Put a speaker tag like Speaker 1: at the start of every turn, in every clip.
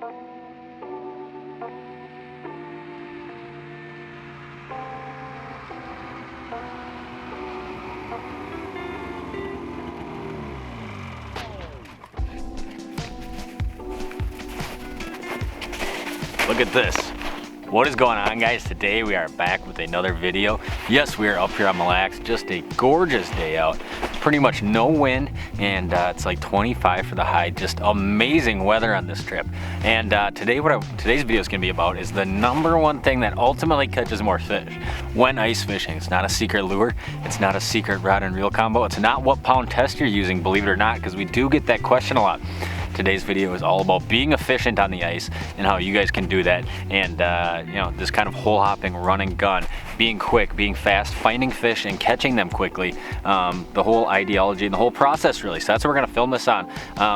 Speaker 1: Look at this. What is going on, guys? Today we are back with another video. Yes, we are up here on Mille Lacs. Just a gorgeous day out. Pretty much no wind, and it's like 25 for the high. Just amazing weather on this trip. And today's video is going to be about is the #1 thing that ultimately catches more fish when ice fishing. It's not a secret lure. It's not a secret rod and reel combo. It's not what pound test you're using, believe it or not, because we do get that question a lot. Today's video is all about being efficient on the ice and how you guys can do that, and you know, this kind of hole hopping, run and gun, being quick, being fast, finding fish and catching them quickly, the whole ideology and the whole process really. So that's what we're gonna film this on.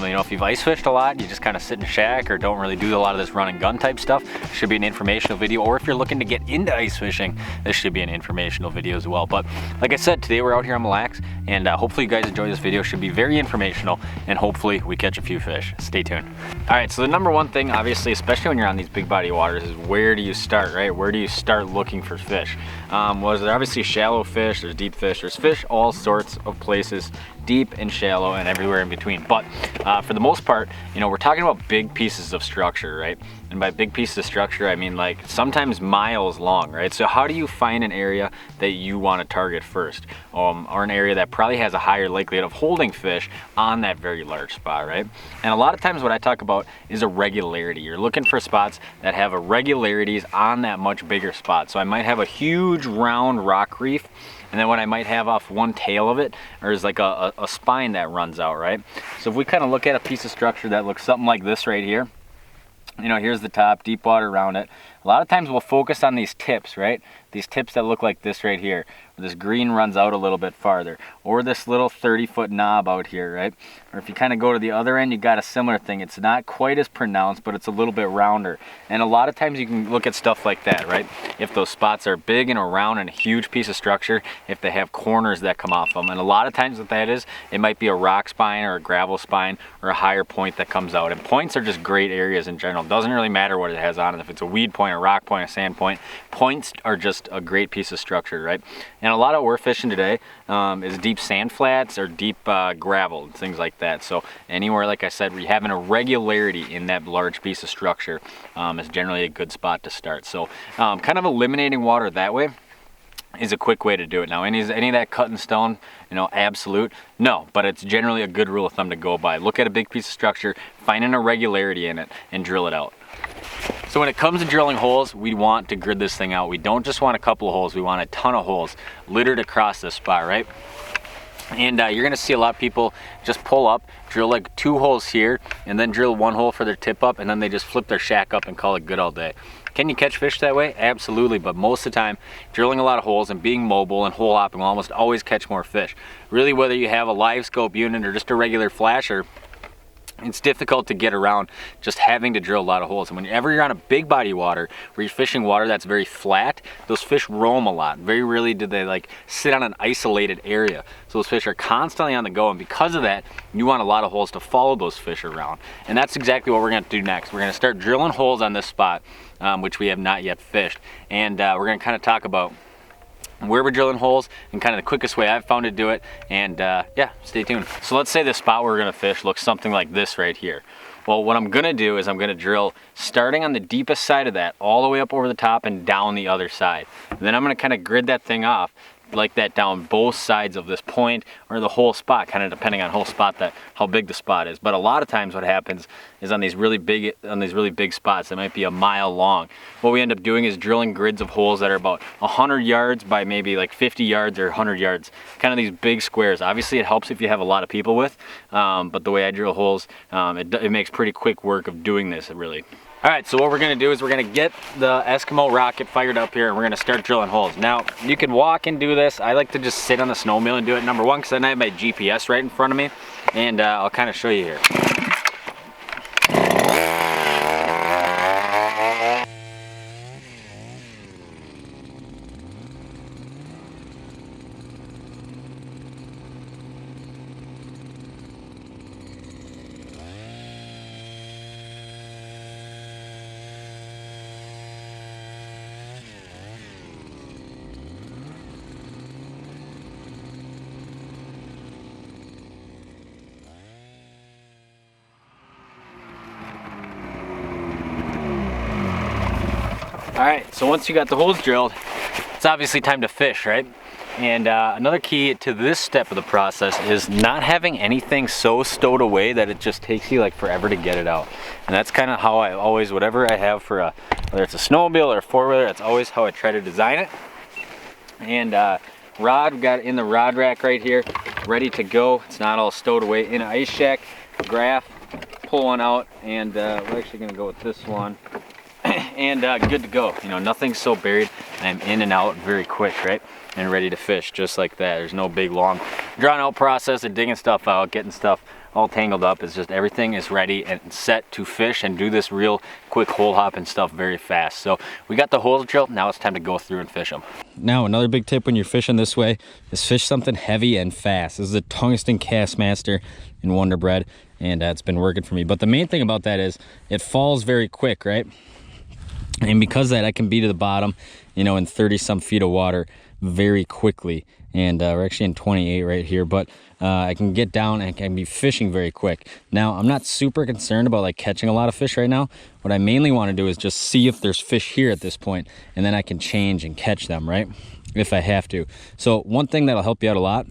Speaker 1: You know, if you've ice fished a lot, you just kind of sit in a shack or don't really do a lot of this run and gun type stuff, it should be an informational video. Or if you're looking to get into ice fishing, this should be an informational video as well. But like I said, today we're out here on Mille Lacs, and hopefully you guys enjoy this video. It should be very informational, and hopefully we catch a few fish. Stay tuned. All right, so the #1 thing, obviously, especially when you're on these big body waters, is where do you start, right? Where do you start looking for fish? Well, there's obviously shallow fish, there's deep fish, there's fish all sorts of places, deep and shallow and everywhere in between. But for the most part, you know, we're talking about big pieces of structure, right? And by big pieces of structure, I mean like sometimes miles long, right? So how do you find an area that you want to target first? Or an area that probably has a higher likelihood of holding fish on that very large spot, right? And a lot of times what I talk about is a regularity. You're looking for spots that have irregularities on that much bigger spot. So I might have a huge round rock reef, and then what I might have off one tail of it, or is like a spine that runs out, right? So if we kind of look at a piece of structure that looks something like this right here, you know, here's the top, deep water around it. A lot of times we'll focus on these tips, right? These tips that look like this right here, where this green runs out a little bit farther, or this little 30-foot knob out here, right? Or if you kind of go to the other end, you got a similar thing. It's not quite as pronounced, but it's a little bit rounder. And a lot of times you can look at stuff like that, right? If those spots are big and around and a huge piece of structure, if they have corners that come off them. And a lot of times what that is, it might be a rock spine or a gravel spine or a higher point that comes out. And points are just great areas in general. It doesn't really matter what it has on it. If it's a weed point, a rock point, a sand point, points are just a great piece of structure, right? And a lot of what we're fishing today is deep sand flats or deep gravel and things like that. So anywhere, like I said, where you have an irregularity in that large piece of structure is generally a good spot to start. So kind of eliminating water that way is a quick way to do it. Now, any of that cut in stone, you know, absolute? No, but it's generally a good rule of thumb to go by. Look at a big piece of structure, find an irregularity in it, and drill it out. So when it comes to drilling holes, we want to grid this thing out. We don't just want a couple of holes, we want a ton of holes littered across this spot, right? And you're gonna see a lot of people just pull up, drill like 2 holes here, and then drill 1 hole for their tip up, and then they just flip their shack up and call it good all day. Can you catch fish that way? Absolutely, but most of the time, drilling a lot of holes and being mobile and hole hopping will almost always catch more fish. Really, whether you have a live scope unit or just a regular flasher, it's difficult to get around just having to drill a lot of holes. And whenever you're on a big body water where you're fishing water that's very flat, those fish roam a lot. Very rarely do they like sit on an isolated area. So those fish are constantly on the go, and because of that, you want a lot of holes to follow those fish around. And that's exactly what we're gonna do next. We're gonna start drilling holes on this spot, which we have not yet fished. And we're gonna kind of talk about where we're drilling holes and kind of the quickest way I've found to do it. And yeah, stay tuned. So let's say the spot we're gonna fish looks something like this right here. Well, what I'm gonna do is I'm gonna drill starting on the deepest side of that all the way up over the top and down the other side. And then I'm gonna kind of grid that thing off like that down both sides of this point or the whole spot, kind of depending on whole spot, that how big the spot is. But a lot of times what happens is on these really big spots that might be a mile long, what we end up doing is drilling grids of holes that are about 100 yards by maybe like 50 yards or 100 yards, kind of these big squares. Obviously it helps if you have a lot of people with, but the way I drill holes, it makes pretty quick work of doing this, really. All right, so what we're gonna do is we're gonna get the Eskimo rocket fired up here, and we're gonna start drilling holes. Now, you can walk and do this. I like to just sit on the snow mill and do it, #1, because then I have my GPS right in front of me, and I'll kind of show you here. All right, so once you got the holes drilled, it's obviously time to fish, right? And another key to this step of the process is not having anything so stowed away that it just takes you like forever to get it out. And that's kind of how I always, whatever I have for whether it's a snowmobile or a four-wheeler, that's always how I try to design it. And rod, we've got it in the rod rack right here, ready to go. It's not all stowed away in an ice shack. Graph, pull one out, and we're actually gonna go with this one. And good to go. You know, nothing's so buried. I'm in and out very quick, right? And ready to fish just like that. There's no big long drawn out process of digging stuff out, getting stuff all tangled up. It's just everything is ready and set to fish and do this real quick hole hop and stuff very fast. So we got the holes drilled. Now it's time to go through and fish them. Now another big tip when you're fishing this way is fish something heavy and fast. This is a tungsten Castmaster in Wonder Bread, and it's been working for me. But the main thing about that is it falls very quick, right? And because of that, I can be to the bottom, you know, in 30 some feet of water very quickly. And we're actually in 28 right here, but I can get down and I can be fishing very quick. Now, I'm not super concerned about like catching a lot of fish right now. What I mainly want to do is just see if there's fish here at this point, and then I can change and catch them, right? If I have to. So one thing that'll help you out a lot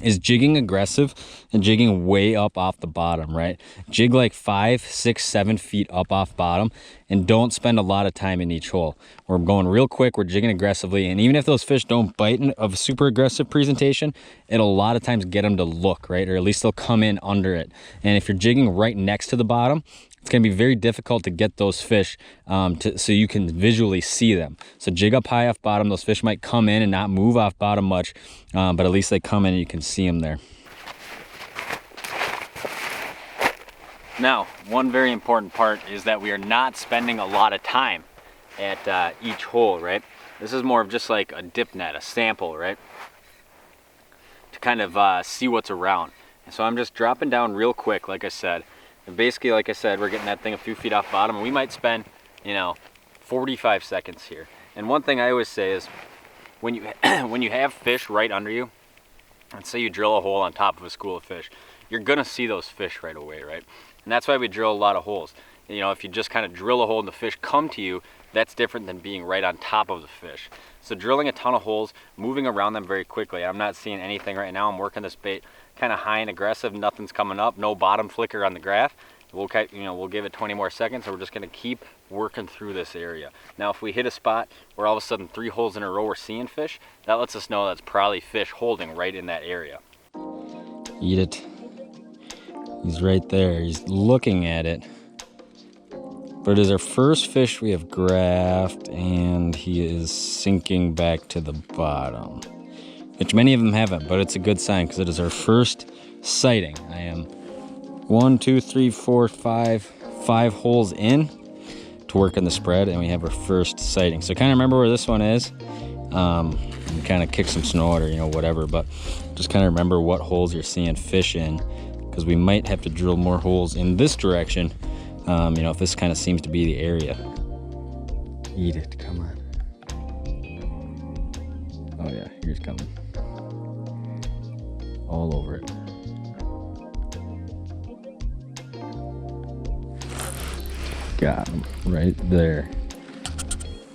Speaker 1: is jigging aggressive and jigging way up off the bottom, right? Jig like 5, 6, 7 feet up off bottom, and don't spend a lot of time in each hole. We're going real quick, we're jigging aggressively, and even if those fish don't bite of a super aggressive presentation, it'll a lot of times get them to look, right? Or at least they'll come in under it. And if you're jigging right next to the bottom, it's going to be very difficult to get those fish so you can visually see them. So jig up high off bottom. Those fish might come in and not move off bottom much, but at least they come in and you can see them there. Now, one very important part is that we are not spending a lot of time at each hole, right? This is more of just like a dip net, a sample, right? To kind of see what's around. And so I'm just dropping down real quick, like I said. And basically, like I said, we're getting that thing a few feet off bottom, and we might spend, you know, 45 seconds here. And one thing I always say is, when you when you have fish right under you, and say you drill a hole on top of a school of fish, you're gonna see those fish right away, right? And that's why we drill a lot of holes. You know, if you just kind of drill a hole and the fish come to you, that's different than being right on top of the fish. So drilling a ton of holes, moving around them very quickly. I'm not seeing anything right now. I'm working this bait kind of high and aggressive. Nothing's coming up. No bottom flicker on the graph. We'll give it 20 more seconds, and we're just going to keep working through this area. Now, if we hit a spot where all of a sudden 3 holes in a row we're seeing fish, that lets us know that's probably fish holding right in that area.
Speaker 2: Eat it. He's right there. He's looking at it. But it is our first fish we have graphed, and he is sinking back to the bottom, which many of them haven't, but it's a good sign because it is our first sighting. I am 1, 2, 3, 4, 5 holes in to work on the spread, and we have our first sighting. So kind of remember where this one is, and kind of kick some snow or whatever, but just kind of remember what holes you're seeing fish in, because we might have to drill more holes in this direction. If this kind of seems to be the area. Eat it, come on. Oh yeah, here's coming. All over it. Got him right there.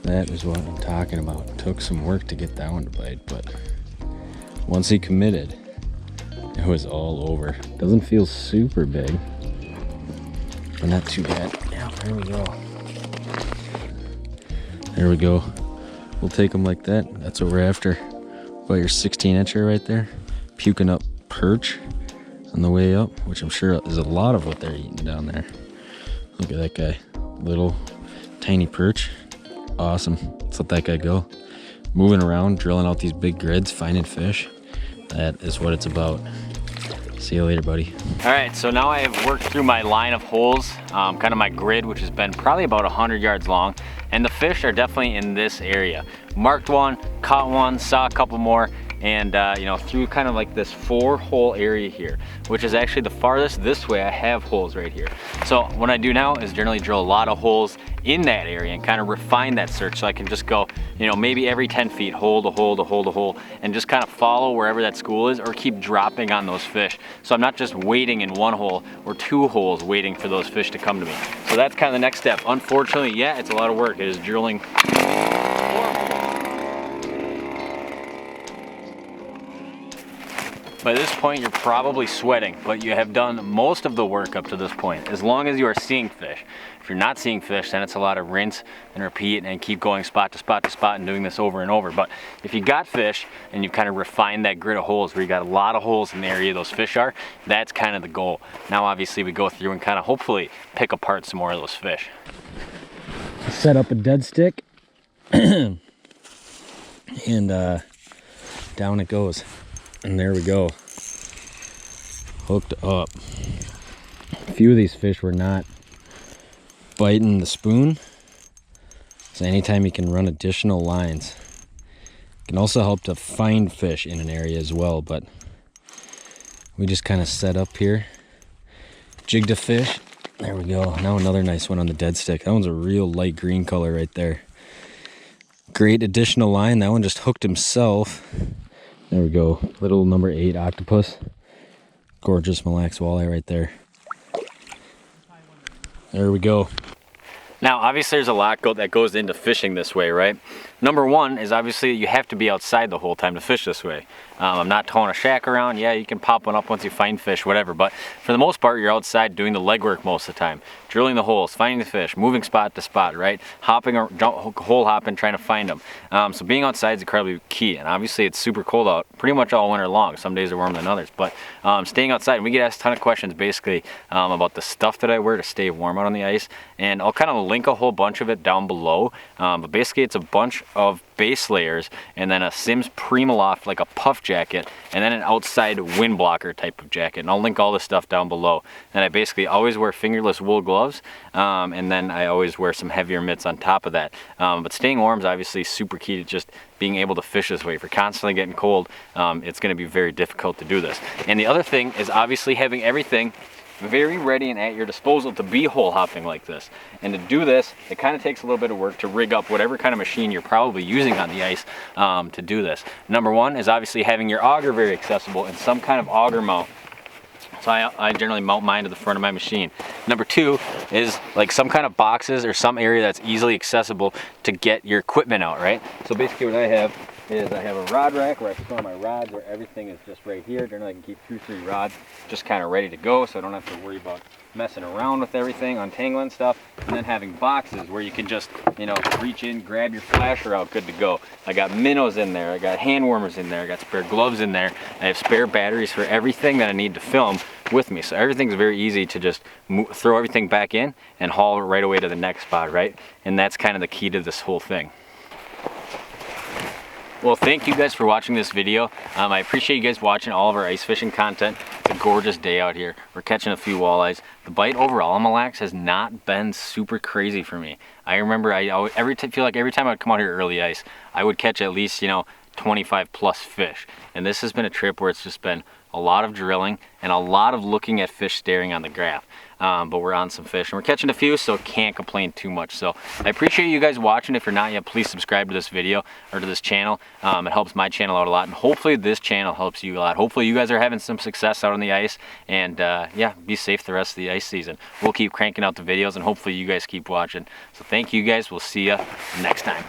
Speaker 2: That is what I'm talking about. Took some work to get that one to bite, but once he committed, it was all over. Doesn't feel super big, but not too bad. Yeah, there we go. There we go. We'll take them like that. That's what we're after. About your 16-incher right there. Puking up perch on the way up, which I'm sure is a lot of what they're eating down there. Look at that guy. Little tiny perch. Awesome. Let's let that guy go. Moving around, drilling out these big grids, finding fish. That is what it's about. See you later, buddy.
Speaker 1: All right, so now I have worked through my line of holes, kind of my grid, which has been probably about 100 yards long, and the fish are definitely in this area. Marked one, caught one, saw a couple more, and through kind of like this 4-hole area here, which is actually the farthest this way I have holes right here. So what I do now is generally drill a lot of holes in that area and kind of refine that search, so I can just go, you know, maybe every 10 feet, hold a hole to hold a hole, and just kind of follow wherever that school is, or keep dropping on those fish. So I'm not just waiting in one hole or two holes waiting for those fish to come to me. So that's kind of the next step. Unfortunately, yeah, it's a lot of work. It is drilling. By this point, you're probably sweating, but you have done most of the work up to this point, as long as you are seeing fish. If you're not seeing fish, then it's a lot of rinse and repeat and keep going spot to spot to spot and doing this over and over. But if you got fish and you kind of refined that grid of holes where you got a lot of holes in the area those fish are, that's kind of the goal. Now obviously we go through and kind of hopefully pick apart some more of those fish.
Speaker 2: Set up a dead stick and down it goes. And there we go, hooked up. A few of these fish were not biting the spoon, so anytime you can run additional lines, it can also help to find fish in an area as well. But we just kind of set up here, jigged a fish. There we go. Now another nice one on the dead stick. That one's a real light green color right there. Great additional line. That one just hooked himself. There we go, little number 8 octopus. Gorgeous Mille Lacs walleye right there. There we go.
Speaker 1: Now, obviously there's a lot that goes into fishing this way, right? Number one is obviously you have to be outside the whole time to fish this way. I'm not towing a shack around. Yeah, you can pop one up once you find fish, whatever. But for the most part, you're outside doing the legwork most of the time. Drilling the holes, finding the fish, moving spot to spot, right? Hopping, hole hopping, trying to find them. So being outside is incredibly key. And obviously it's super cold out pretty much all winter long. Some days are warmer than others. But staying outside, and we get asked a ton of questions basically about the stuff that I wear to stay warm out on the ice. And I'll kind of link a whole bunch of it down below. But basically it's a bunch of base layers and then a Sims Primaloft, like a puff jacket, and then an outside wind blocker type of jacket. And I'll link all this stuff down below. And I basically always wear fingerless wool gloves, and then I always wear some heavier mitts on top of that. But staying warm is obviously super key to just being able to fish this way. If you're constantly getting cold, it's going to be very difficult to do this. And the other thing is obviously having everything very ready and at your disposal to be hole hopping like this. And to do this, it kind of takes a little bit of work to rig up whatever kind of machine you're probably using on the ice to do this. Number one is obviously having your auger very accessible in some kind of auger mount. So I generally mount mine to the front of my machine. Number two is like some kind of boxes or some area that's easily accessible to get your equipment out, right? So basically what I have is I have a rod rack where I store my rods, where everything is just right here. Generally I can keep 2-3 rods just kind of ready to go, so I don't have to worry about messing around with everything, untangling stuff. And then having boxes where you can just, you know, reach in, grab your flasher out, good to go. I got minnows in there, I got hand warmers in there, I got spare gloves in there, I have spare batteries for everything that I need to film with me. So everything's very easy to just throw everything back in and haul it right away to the next spot, right? And that's kind of the key to this whole thing. Well, thank you guys for watching this video. I appreciate you guys watching all of our ice fishing content. It's a gorgeous day out here. We're catching a few walleyes. The bite overall on Mille Lacs has not been super crazy for me. I remember I feel like every time I would come out here early ice, I would catch at least, you know, 25 plus fish. And this has been a trip where it's just been a lot of drilling and a lot of looking at fish staring on the graph. But we're on some fish and we're catching a few, so can't complain too much. So I appreciate you guys watching. If you're not yet, please subscribe to this video or to this channel. It helps my channel out a lot, and hopefully this channel helps you a lot. Hopefully you guys are having some success out on the ice, and yeah, be safe the rest of the ice season. We'll keep cranking out the videos, and hopefully you guys keep watching. So thank you guys. We'll see you next time.